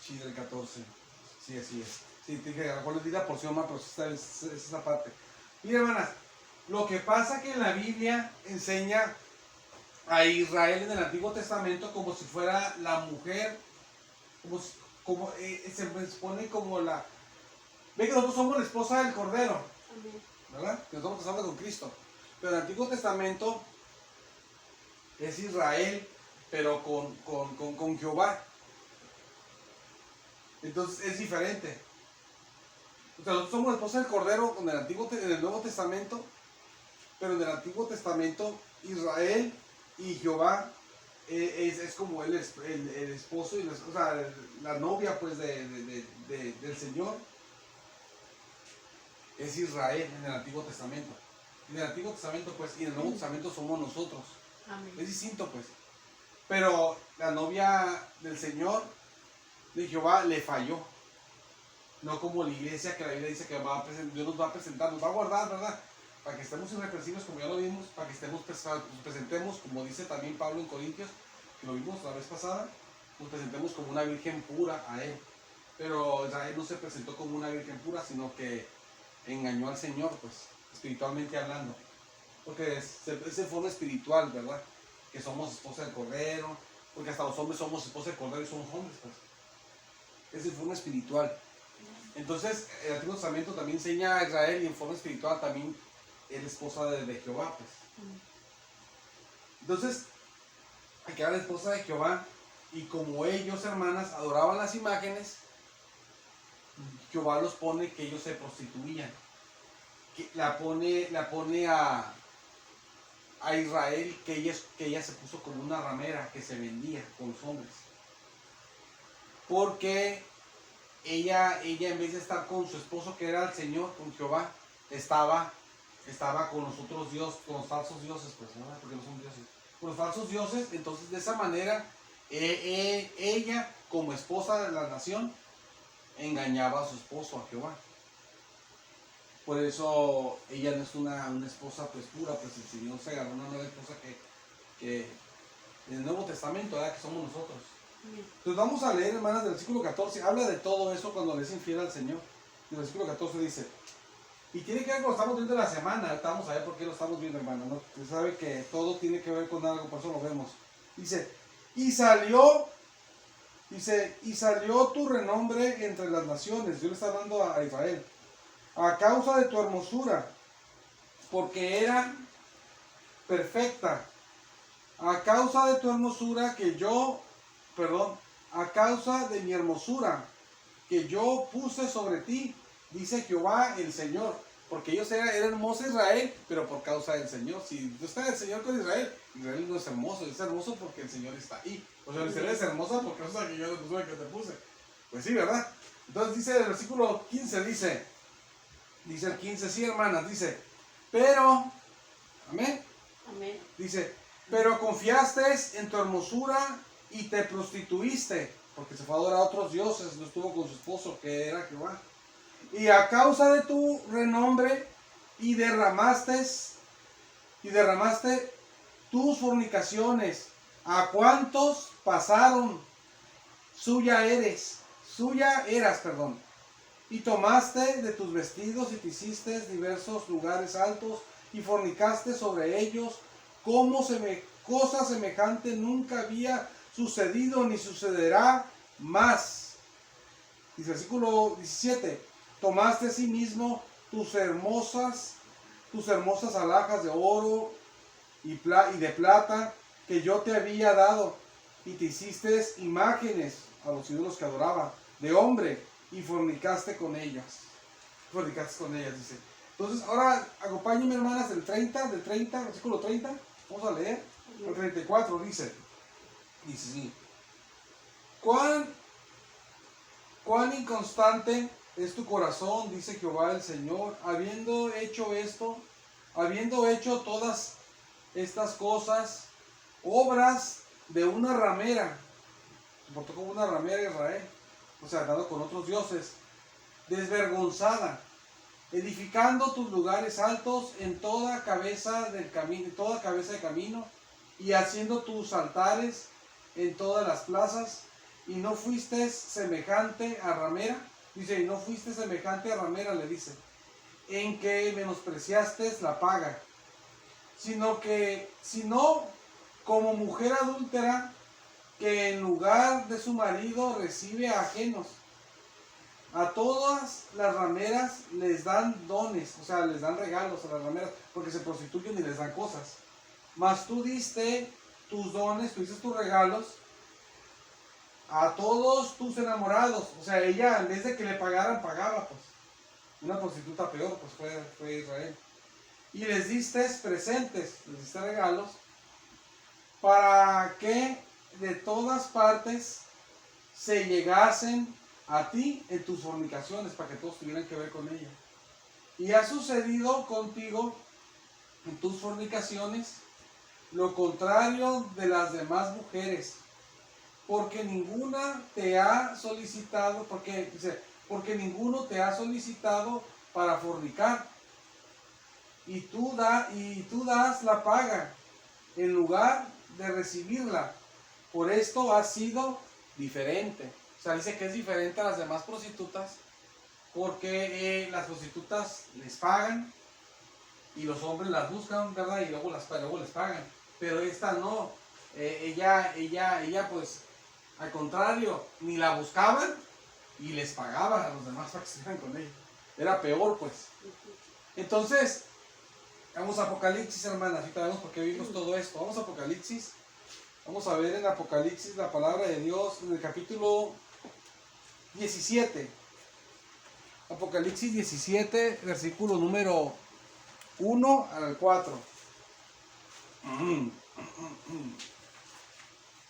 Sí, del 14. Sí, así es. Sí, te dije, a lo mejor les di la porción más, pero esta es esa parte. Mira, hermanas, lo que pasa que en la Biblia enseña a Israel en el Antiguo Testamento como si fuera la mujer, se pone como la... Ve que nosotros somos la esposa del Cordero. ¿verdad? Que nos estamos casando con Cristo. Pero el Antiguo Testamento es Israel, pero con Jehová. Entonces es diferente. O sea, nosotros somos esposa del Cordero en el Nuevo Testamento, pero en el Antiguo Testamento Israel y Jehová es como el esposo y o sea, la novia pues del Señor es Israel en el Antiguo Testamento. En el Antiguo Testamento pues y en el Nuevo Testamento somos nosotros. Amén. Es distinto pues. Pero la novia del Señor, de Jehová, le falló. No como la iglesia, que la Biblia dice que Dios nos va a presentar, nos va a guardar, ¿verdad? Para que estemos irreprensibles, como ya lo vimos, para que nos presentemos, como dice también Pablo en Corintios, que lo vimos la vez pasada, nos presentemos como una virgen pura a Él. Pero Israel no se presentó como una virgen pura, sino que engañó al Señor, pues, espiritualmente hablando. Porque es en forma espiritual, ¿verdad? Que somos esposa del Cordero, porque hasta los hombres somos esposa del Cordero y somos hombres, pues. Es en forma espiritual. Entonces, el Antiguo Testamento también enseña a Israel y en forma espiritual también es esposa de Jehová, pues. Entonces, aquí era la esposa de Jehová y como ellos, hermanas, adoraban las imágenes, Jehová los pone que ellos se prostituían. Que la pone a Israel que ella se puso como una ramera que se vendía con los hombres. Porque ella en vez de estar con su esposo que era el Señor, con Jehová, estaba con los otros dioses, con los falsos dioses, pues, ¿no? Porque no son dioses. Con los falsos dioses, entonces de esa manera ella como esposa de la nación engañaba a su esposo, a Jehová. Por eso ella no es una esposa pues pura, pues el Señor se agarró una nueva esposa que en el Nuevo Testamento, ¿verdad? Que somos nosotros. Entonces vamos a leer, hermanas, del versículo 14, habla de todo eso cuando le es infiel al Señor. El versículo 14 dice, y tiene que ver con lo que estamos viendo la semana, vamos a ver por qué lo estamos viendo, hermano, ¿no? Usted sabe que todo tiene que ver con algo, por eso lo vemos. Dice, y salió tu renombre entre las naciones. Dios le está hablando a Israel. A causa de tu hermosura, porque era perfecta. A causa de tu hermosura a causa de mi hermosura que yo puse sobre ti, dice Jehová el Señor. Porque ellos era hermoso Israel, pero por causa del Señor. Si no está el Señor con Israel, Israel no es hermoso porque el Señor está ahí. O sea, Israel es hermosa porque es la que yo que te puse. Pues sí, ¿verdad? Entonces dice el versículo 15, dice el 15, sí, hermanas, dice, pero, amén. Amén. Dice, pero confiaste en tu hermosura y te prostituiste, porque se fue a adorar a otros dioses, no estuvo con su esposo, que era Jehová. Y a causa de tu renombre, y derramaste tus fornicaciones, ¿a cuántos pasaron? Suya eras, y tomaste de tus vestidos y te hiciste diversos lugares altos y fornicaste sobre ellos, cosa semejante nunca había sucedido ni sucederá más. Dice versículo 17, tomaste a sí mismo tus hermosas alhajas de oro y de plata que yo te había dado, y te hiciste imágenes a los ídolos que adoraba de hombre, y fornicaste con ellas, dice. Entonces, ahora acompáñenme, hermanas, del 30, versículo 30, vamos a leer, el 34, dice sí. ¿Cuán inconstante es tu corazón, dice Jehová el Señor, habiendo hecho todas estas cosas, obras de una ramera, se portó como una ramera Israel, o sea, dado con otros dioses, desvergonzada, edificando tus lugares altos en toda cabeza de camino, y haciendo tus altares en todas las plazas, y no fuiste semejante a ramera, dice, le dice, en que menospreciaste la paga, sino como mujer adúltera, que en lugar de su marido recibe a ajenos. A todas las rameras les dan dones, o sea, les dan regalos a las rameras, porque se prostituyen y les dan cosas. Mas tú diste tus dones, tú diste tus regalos a todos tus enamorados. O sea, ella en vez de que le pagaran, pagaba, pues. Una prostituta peor, pues fue Israel. Y les diste presentes, les diste regalos, para que de todas partes se llegasen a ti en tus fornicaciones, para que todos tuvieran que ver con ella. Y ha sucedido contigo en tus fornicaciones lo contrario de las demás mujeres, porque ninguna te ha solicitado, porque ninguno te ha solicitado para fornicar, y tú das la paga en lugar de recibirla. Por esto has sido diferente. O sea, dice que es diferente a las demás prostitutas, porque las prostitutas les pagan y los hombres las buscan, ¿verdad? Y luego les pagan. Pero esta no. Ella pues, al contrario, ni la buscaban y les pagaban a los demás para que estuvieran con ella. Era peor, pues. Entonces, vamos a Apocalipsis, hermanas. Ahorita vemos por qué vimos todo esto. Vamos a Apocalipsis. Vamos a ver en Apocalipsis la palabra de Dios en el capítulo 17. Apocalipsis 17, versículo número 1 al 4.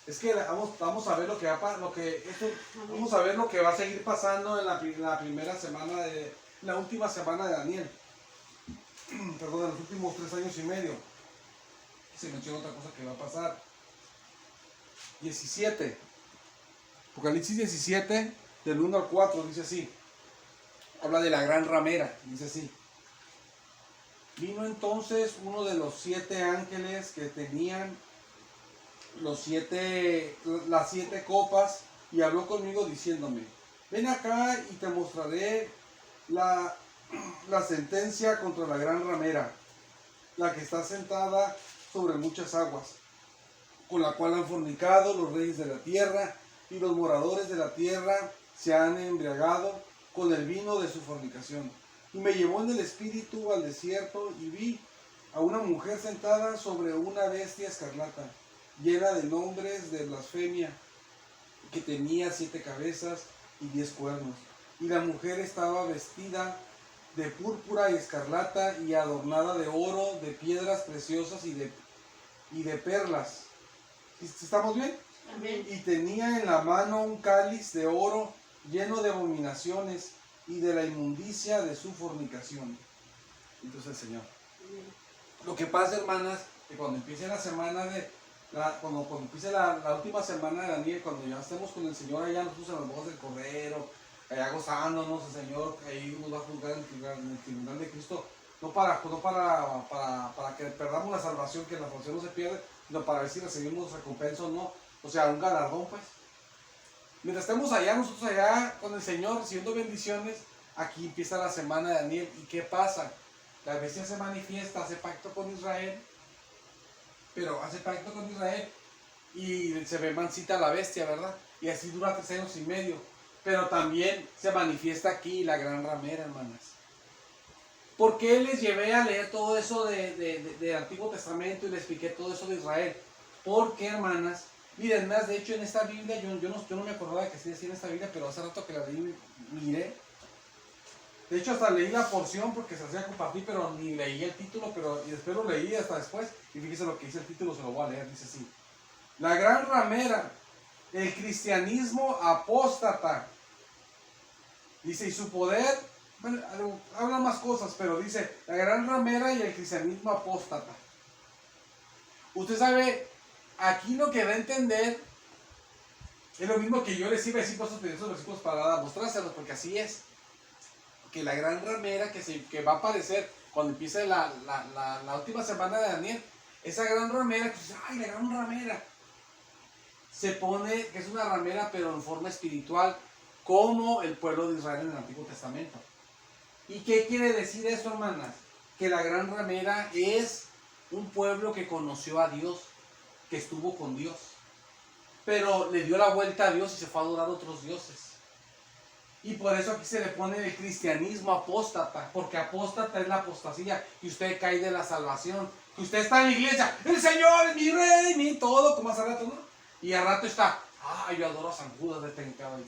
Es que vamos a ver lo que vamos a ver lo que va a seguir pasando en la primera semana la última semana de Daniel. Perdón, en los últimos 3 años y medio. Se menciona otra cosa que va a pasar. 17. Apocalipsis 17, del 1 al 4, dice así. Habla de la gran ramera, dice así. Vino entonces uno de los 7 ángeles que tenían las 7 copas y habló conmigo diciéndome: ven acá y te mostraré la sentencia contra la gran ramera, la que está sentada sobre muchas aguas, con la cual han fornicado los reyes de la tierra, y los moradores de la tierra se han embriagado con el vino de su fornicación. Y me llevó en el espíritu al desierto, y vi a una mujer sentada sobre una bestia escarlata, llena de nombres de blasfemia, que tenía 7 cabezas y 10 cuernos. Y la mujer estaba vestida de púrpura y escarlata, y adornada de oro, de piedras preciosas y de perlas. ¿Estamos bien? Amén. Y tenía en la mano un cáliz de oro lleno de abominaciones y de la inmundicia de su fornicación. Entonces el Señor. Amén. Lo que pasa, hermanas, que cuando empiece la semana cuando empiece la última semana de Daniel, cuando ya estemos con el Señor allá nosotros en las bodas del Cordero, allá gozándonos, el Señor ahí nos va a juzgar en el tribunal de Cristo, no para que perdamos la salvación, que la salvación no se pierde, sino para ver si recibimos recompensa o no, o sea, un galardón, pues. Mientras estemos allá, nosotros allá con el Señor, recibiendo bendiciones, aquí empieza la semana de Daniel. ¿Y qué pasa? La bestia se manifiesta, hace pacto con Israel, y se ve mansita la bestia, ¿verdad? Y así dura 3 años y medio. Pero también se manifiesta aquí la gran ramera, hermanas. ¿Por qué les llevé a leer todo eso del Antiguo Testamento y les expliqué todo eso de Israel? Porque, hermanas, miren, más de hecho en esta Biblia, yo no me acordaba de que se decía en esta Biblia, pero hace rato que la leí, miré. De hecho hasta leí la porción porque se hacía compartir, pero ni leí el título, y después lo leí hasta después. Y fíjense lo que dice el título, se lo voy a leer, dice así: la gran ramera, el cristianismo apóstata. Dice, y su poder, bueno, habla más cosas, pero dice, la gran ramera y el cristianismo apóstata. Usted sabe, aquí lo que va a entender es lo mismo que yo les iba a decir esos versículos para mostrárselos, porque así es. Que la gran ramera que va a aparecer cuando empiece la última semana de Daniel, esa gran ramera, que dice, ay, la gran ramera, se pone que es una ramera pero en forma espiritual, como el pueblo de Israel en el Antiguo Testamento. ¿Y qué quiere decir eso, hermanas? Que la gran ramera es un pueblo que conoció a Dios, que estuvo con Dios, pero le dio la vuelta a Dios y se fue a adorar a otros dioses. Y por eso aquí se le pone el cristianismo apóstata, porque apóstata es la apostasía, y usted cae de la salvación. Que usted está en la iglesia, el Señor es mi rey, mi todo, como hace rato, ¿no? Y al rato está, yo adoro a San Judas de Tencado,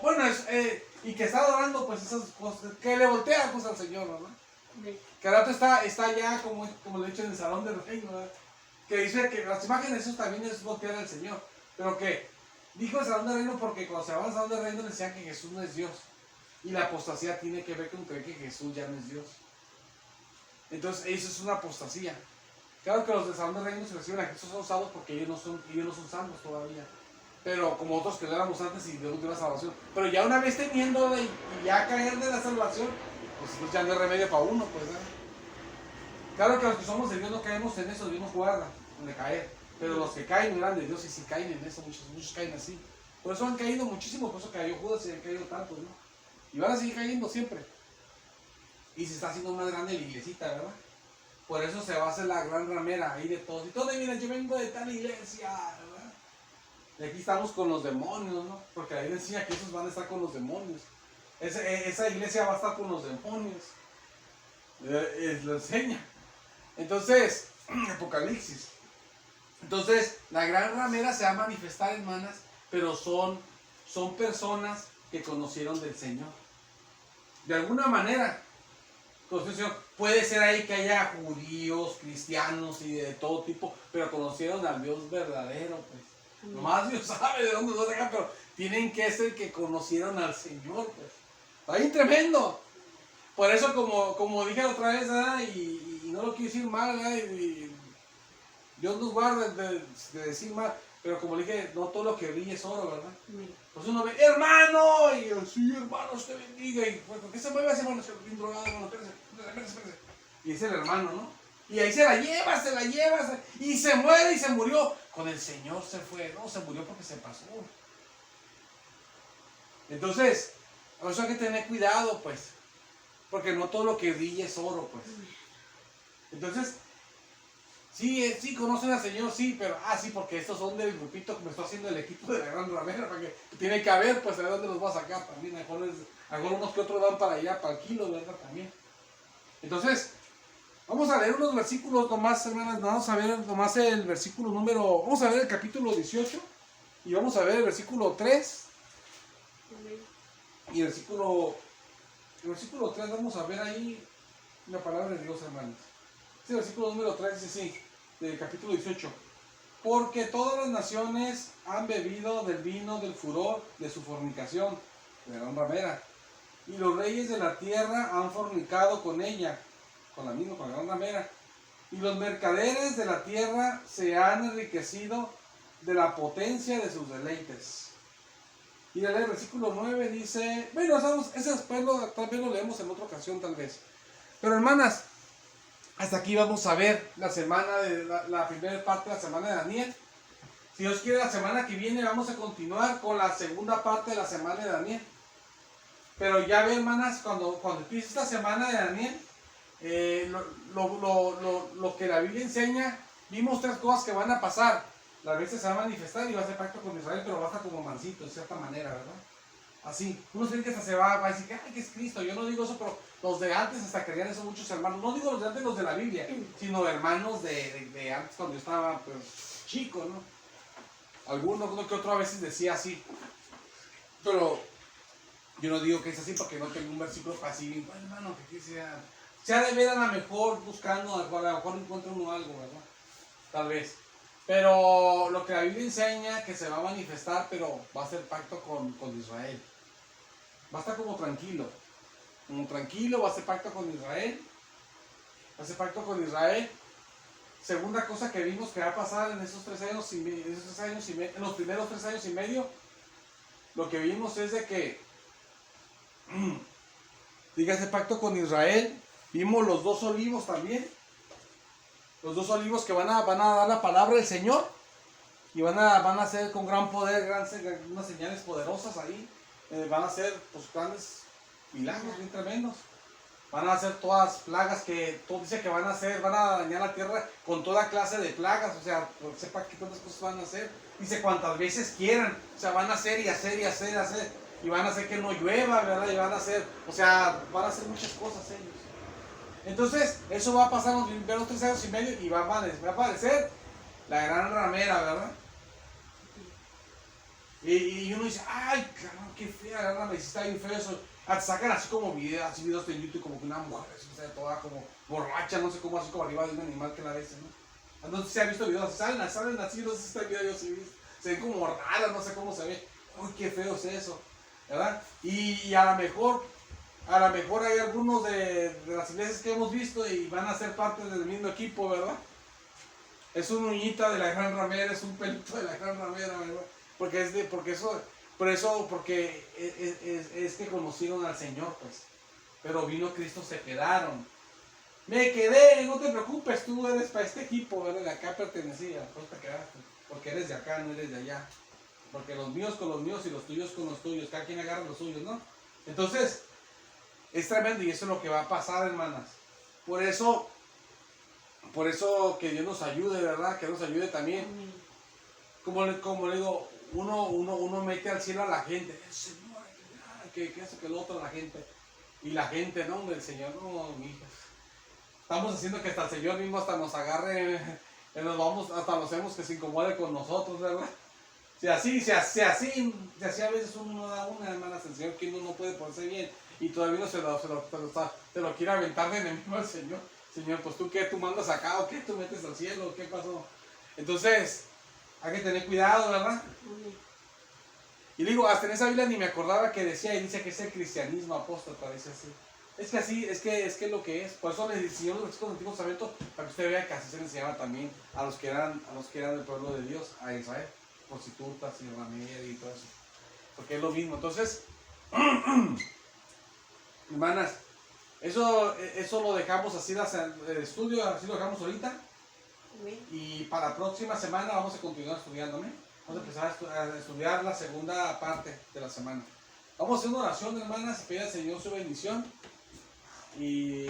bueno, y que está adorando pues esas cosas, que le voltea pues al Señor, ¿no? Que al rato está ya, como le he dicho, en el salón del reino, ¿verdad? Que dice que las imágenes, eso también es voltear al Señor, pero que dijo el salón del reino porque cuando se va al salón del reino le decían que Jesús no es Dios. Y la apostasía tiene que ver con creer que Jesús ya no es Dios. Entonces, eso es una apostasía. Claro que los del salón del reino se reciben a Jesús son salvos porque ellos no son salvos todavía. Pero como otros que lo éramos antes y Dios nos dio la salvación. Pero ya una vez teniendo y ya caer de la salvación, pues ya no hay remedio para uno, pues, ¿no? Claro que los que somos de Dios no caemos en eso, Dios nos guarda de caer. Pero los que caen eran de Dios y si caen en eso, muchos caen así. Por eso han caído muchísimo, por eso cayó Judas y han caído tantos, ¿no? Y van a seguir cayendo siempre. Y se está haciendo más grande la iglesita, ¿verdad? Por eso se va a hacer la gran ramera ahí de todos. Y todos miren, yo vengo de tal iglesia, ¿verdad? Y aquí estamos con los demonios, ¿no? Porque ahí decía que esos van a estar con los demonios. Esa iglesia va a estar con los demonios. Lo enseña. Entonces, Apocalipsis. Entonces, la gran ramera se va a manifestar, hermanas, pero son personas que conocieron del Señor. De alguna manera, puede ser ahí que haya judíos, cristianos y de todo tipo, pero conocieron al Dios verdadero, pues. Nomás Dios sabe de dónde lo sacan, pero tienen que ser que conocieron al Señor, pues. Está bien tremendo. Por eso, como dije la otra vez, ¿verdad? Y no lo quiero decir mal, ¿verdad? Y Dios nos guarda de decir mal, pero como dije, no todo lo que brilla es oro, ¿verdad? Pues uno ve, hermano, y yo, sí, hermano, usted bendiga, y pues, ¿por qué se mueve ese hermano? Se bien drogado, hermano, espérese. Y es el hermano, ¿no? Y ahí se la lleva, y se muere y se murió. Con el Señor se fue, no, se murió porque se pasó. Entonces, por eso hay que tener cuidado, pues, porque no todo lo que brilla es oro, pues. Entonces, sí, conocen al Señor, sí, pero, sí, porque estos son del grupito que me está haciendo el equipo de la gran ramera, para que tiene que haber, pues, a ver dónde los voy a sacar también, a lo mejor unos que otros van para allá, para el kilo, ¿verdad? También. Entonces, vamos a leer unos versículos nomás, hermanas, vamos a ver nomás el versículo vamos a ver el capítulo 18, y vamos a ver el versículo 3, y el versículo 3, vamos a ver ahí la palabra de Dios, hermanos. Este versículo número 3 dice así, del capítulo 18. Porque todas las naciones han bebido del vino del furor de su fornicación, de la gran ramera. Y los reyes de la tierra han fornicado con ella, con la gran ramera. Y los mercaderes de la tierra se han enriquecido de la potencia de sus deleites. Y el versículo 9 dice, bueno, ese después tal vez lo leemos en otra ocasión tal vez. Pero hermanas, hasta aquí vamos a ver la semana de la primera parte de la semana de Daniel. Si Dios quiere, la semana que viene vamos a continuar con la segunda parte de la semana de Daniel. Pero ya ve, hermanas, cuando empiece esta semana de Daniel, lo que la Biblia enseña, vimos 3 cosas que van a pasar. La bestia se va a manifestar y va a hacer pacto con Israel, pero va a estar como mansito, de cierta manera, ¿verdad? Así. Unos creen que hasta se va a decir que, que es Cristo. Yo no digo eso, pero los de antes hasta creían eso muchos hermanos. No digo los de antes, los de la Biblia, sino hermanos de antes cuando yo estaba pues, chico, ¿no? Algunos, uno que otro a veces decía así. Pero yo no digo que es así porque no tengo un versículo para decir, bueno, hermano, que sea de ver a lo mejor buscando, a lo mejor encuentra uno algo, ¿verdad? Tal vez. Pero lo que la Biblia enseña que se va a manifestar, pero va a hacer pacto con Israel. Va a estar como tranquilo, va a hacer pacto con Israel. Segunda cosa que vimos que va a pasar en esos 3 años en los primeros 3 años y medio, lo que vimos es de que dígase pacto con Israel. Vimos los 2 olivos también. Los 2 olivos que van a dar la palabra del Señor y van a hacer con gran poder, unas señales poderosas ahí. Van a hacer pues, grandes milagros bien tremendos. Van a hacer todas plagas que todo dice que van a dañar la tierra con toda clase de plagas. O sea, sepa que cuántas cosas van a hacer. Dice cuantas veces quieran. O sea, van a hacer y hacer y hacer y hacer. y van a hacer que no llueva, ¿verdad? Y van a hacer, o sea, van a hacer muchas cosas ellos. Entonces, eso va a pasar unos 3 años y medio y va a aparecer la gran ramera, ¿verdad? Y uno dice, ay, caramba, qué fea la gran ramera, está bien feo eso. Sacan así como videos en YouTube, como que una mujer, o sea, toda como borracha, no sé cómo, así como arriba de un animal que la ves, ¿no? No sé si ha visto videos, salen así, no sé si está el video, yo sí he visto. Se ven como raras, no sé cómo se ve. Uy, qué feo es eso, ¿verdad? Y a lo mejor hay algunos de las iglesias que hemos visto y van a ser parte del mismo equipo, ¿verdad? Es una uñita de la gran ramera, es un pelito de la gran ramera, ¿verdad? Porque es que conocieron al Señor, pues. Pero vino Cristo, se quedaron. Me quedé, no te preocupes, tú eres para este equipo, ¿verdad? De acá pertenecía, pues te quedaste. Porque eres de acá, no eres de allá. Porque los míos con los míos y los tuyos con los tuyos. Cada quien agarra los suyos, ¿no? Entonces, es tremendo y eso es lo que va a pasar, hermanas. Por eso que Dios nos ayude, ¿verdad? Que nos ayude también. Como le digo, uno mete al cielo a la gente. Señor, que hace que el otro a la gente. Y la gente, no, hombre, el Señor, no, mi hija. Estamos haciendo que hasta el Señor mismo hasta nos agarre, hasta nos hacemos que se incomode con nosotros, ¿verdad? Si así a veces uno no da una, hermanas, el Señor que uno no puede ponerse bien y todavía uno se lo quiere aventar de enemigo al Señor. Señor, pues tú qué, tú mandas acá o qué, tú metes al cielo, ¿qué pasó? Entonces, hay que tener cuidado, ¿verdad? Y digo, hasta en esa Biblia ni me acordaba que decía, y dice que es el cristianismo apóstata, dice así. Es que así, es que lo que es. Por eso le enseñó los versículos del Antiguo Testamento, para que usted vea que así se le enseñaba también a los que eran del pueblo de Dios, a Israel, prostitutas y rameras y todo eso. Porque es lo mismo. Entonces, hermanas, eso lo dejamos así el estudio, así lo dejamos ahorita. Y para la próxima semana vamos a continuar estudiando, ¿no? Vamos a empezar a estudiar la segunda parte de la semana. Vamos a hacer una oración, hermanas, y pedir al Señor su bendición. Y